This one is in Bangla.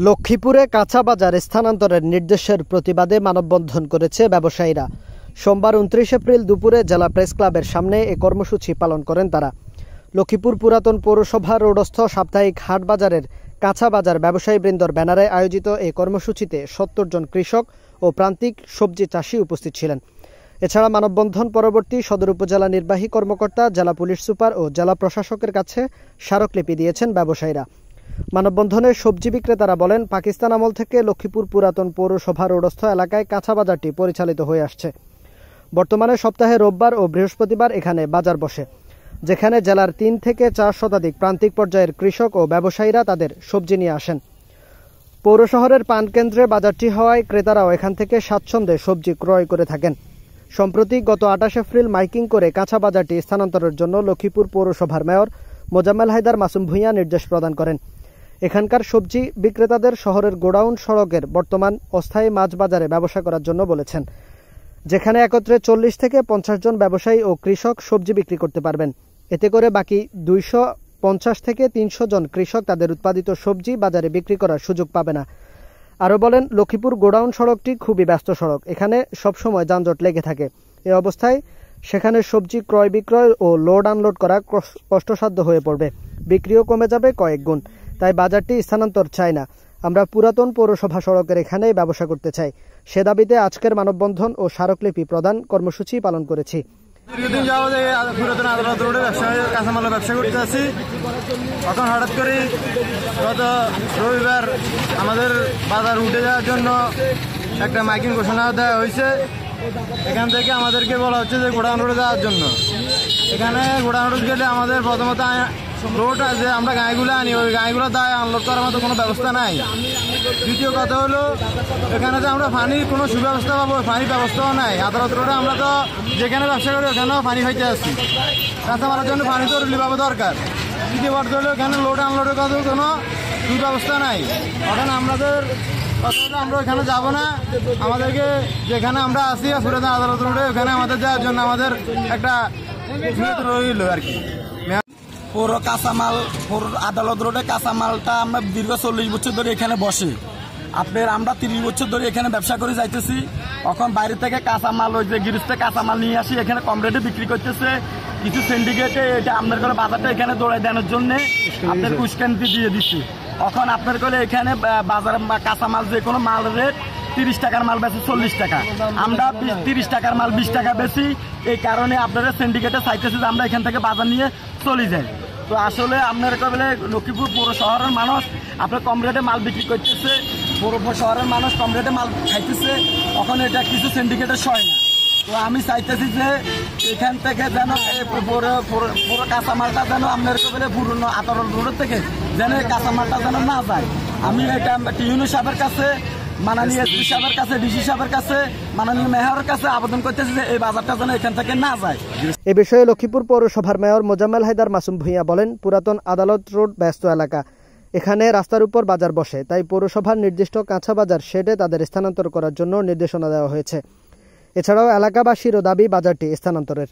লক্ষ্মীপুরে কাঁচা বাজার স্থানান্তরের নির্দেশের প্রতিবাদে মানববন্ধন করেছে ব্যবসায়ীরা। সোমবার 29 এপ্রিল দুপুরে জেলা প্রেস ক্লাবের সামনে এ কর্মসূচি পালন করেন তারা। লক্ষ্মীপুর পুরাতন পৌরসভা রোডস্থ সাপ্তাহিক হাট বাজারের কাঁচা বাজার ব্যবসায়ীবৃন্দর ব্যানারে আয়োজিত এই কর্মসূচিতে 70 জন কৃষক ও প্রান্তিক সবজি চাষী উপস্থিত ছিলেন। এছাড়া মানববন্ধন পরবর্তী সদর উপজেলা নির্বাহী কর্মকর্তা, জেলা পুলিশ সুপার ও জেলা প্রশাসকের কাছে স্মারকলিপি দিয়েছেন ব্যবসায়ীরা। মানববন্ধনে সবজি বিক্রেতারা বলেন, পাকিস্তান আমল থেকে লক্ষ্মীপুর পুরাতন পৌরসভা রোডস্থ এলাকায় কাঁচা বাজারটি পরিচালিত হয়ে আসছে। বর্তমানে সপ্তাহে রোববার ও বৃহস্পতিবার এখানে বাজার বসে, যেখানে জেলার 3 থেকে 4 শতাধিক প্রান্তিক পর্যায়ের কৃষক ও ব্যবসায়ীরা তাদের সবজি নিয়ে আসেন। পৌর শহরের পানকেন্দ্রে বাজারটি হওয়ায় ক্রেতারাও এখান থেকে স্বাচ্ছন্দ্যে সবজি ক্রয় করে থাকেন। সম্প্রতি গত 28 এপ্রিল মাইকিং করে কাঁচা বাজারটি স্থানান্তরের জন্য লক্ষ্মীপুর পৌরসভার মেয়র মোজাম্মেল হায়দার মাসুম ভূঁইয়া নির্দেশ প্রদান করেন। এখানকার সবজি বিক্রেতাদের শহরের গোডাউন সড়কের বর্তমান অস্থায়ী মাছ বাজারে ব্যবসা করার জন্য বলেছেন, যেখানে একত্রে 40 থেকে 50 জন ব্যবসায়ী ও কৃষক সবজি বিক্রি করতে পারবেন। এতে করে বাকি 250 থেকে 300 জন কৃষক তাদের উৎপাদিত সবজি বাজারে বিক্রি করার সুযোগ পাবে না। আরও বলেন, লক্ষ্মীপুর গোডাউন সড়কটি খুবই ব্যস্ত সড়ক, এখানে সবসময় যানজট লেগে থাকে। এ অবস্থায় সেখানে সবজি ক্রয় বিক্রয় ও লোড আনলোড করা কষ্টসাধ্য হয়ে পড়বে, বিক্রিও কমে যাবে কয়েক গুণ। তাই বাজারটি স্থানান্তর চাই না, আমরা পুরাতন পৌরসভা সড়কের এখানেই ব্যবসা করতে চাই। সে দাবিতে আজকের মানববন্ধন ও স্মারকলিপি প্রদান কর্মসূচি পালন করেছি। দীর্ঘদিন যাবত পুরাতন আদালত রোডে কাঁচামালের ব্যবসা করতে আছি। এখন হঠাৎ করে গত রবিবার আমাদের বাজার উঠে যাওয়ার জন্য একটা মাইকিং ঘোষণা দেওয়া হয়েছে। এখান থেকে আমাদেরকে বলা হচ্ছে যে গোডাউন রোডে যাওয়ার জন্য। এখানে গোডাউন রোড গেলে আমাদের প্রথমত রোড যে আমরা গাড়িগুলো আনি, ওই গাড়িগুলো দায় আনলোড করার মতো কোনো ব্যবস্থা নাই। দ্বিতীয় কথা হলো, এখানে যে আমরা পানির কোনো সুব্যবস্থা পাবো, পানির ব্যবস্থাও নাই। আদালত রোডে আমরা তো যেখানে ব্যবসা করি ওখানেও পানি হইতে আসছি, কাঁচামালের জন্য পানি তো পাবো দরকার। তৃতীয় কথা হলো, এখানে লোড আনলোডের কথা কোনো সুব্যবস্থা নাই। এখন আমাদের আমরা ওখানে যাবো না, আমাদেরকে যেখানে আমরা আসি পুরাতন আদালত রোডে ওখানে আমাদের যাওয়ার জন্য আমাদের একটা রইল আর কি। পৌর কাঁচামাল, পৌর আদালত রোডে কাঁচামালটা আমরা দীর্ঘ 40 বছর ধরে এখানে বসে। আমরা 30 বছর ধরে এখানে ব্যবসা করে যাইতেছি। এখন বাইরে থেকে কাঁচামাল, ওই যে গিরিস্তে কাঁচামাল নিয়ে আসি, এখানে কম রেটে বিক্রি করতেছে কিছু সিন্ডিকেটে। এটা আপনার করে বাজারটা এখানে দৌড়াই দেওয়ার জন্য আপনার উস্কানি দিয়ে দিচ্ছে। এখন আপনার করে এখানে বাজার কাঁচামাল যে কোনো মাল রেট 30 টাকার মাল বেশি 40 টাকা, আমরা 30 টাকার মাল 20 টাকা বেশি। এই কারণে আপনারা সিন্ডিকেটে চাইতেছে যে আমরা এখান থেকে বাজার নিয়ে চলে যাই। তো আসলে আপনার বলে লক্ষ্মীপুর পৌর শহরের মানুষ আপনার কম রেটে মাল বিক্রি করতেছে, পৌর শহরের মানুষ কম রেটে মাল খাইতেছে। এখন এটা কিছু সিন্ডিকেটের সয় না। তো আমি চাইতেছি যে এখান থেকে যেন পুরো কাঁচামালটা যেন আপনার বলে পুরনো আদালত রোড থেকে যেন কাঁচামালটা যেন না যায়। আমি এটা টিউনি সাহেবের কাছে, মাননীয় এসপি সাহেবের কাছে, ডিসি সাহেবের কাছে, মাননীয় মেয়রের কাছে আবেদন করতেছি যে এই বাজারটা যেন এখান থেকে না যায়। এ বিষয়ে লক্ষ্মীপুর পৌরসভার মেয়র মোজাম্মেল হায়দার মাসুম ভূঁইয়া বলেন, পুরাতন আদালত রোড ব্যস্ত এলাকা, এখানে রাস্তার উপর বাজার বসে, তাই পৌরসভার নির্দিষ্ট কাঁচা বাজার শেডে তাদের স্থানান্তর করার জন্য নির্দেশনা দেওয়া হয়েছে। এছাড়াও এলাকাবাসীরও দাবি বাজারটি স্থানান্তরের।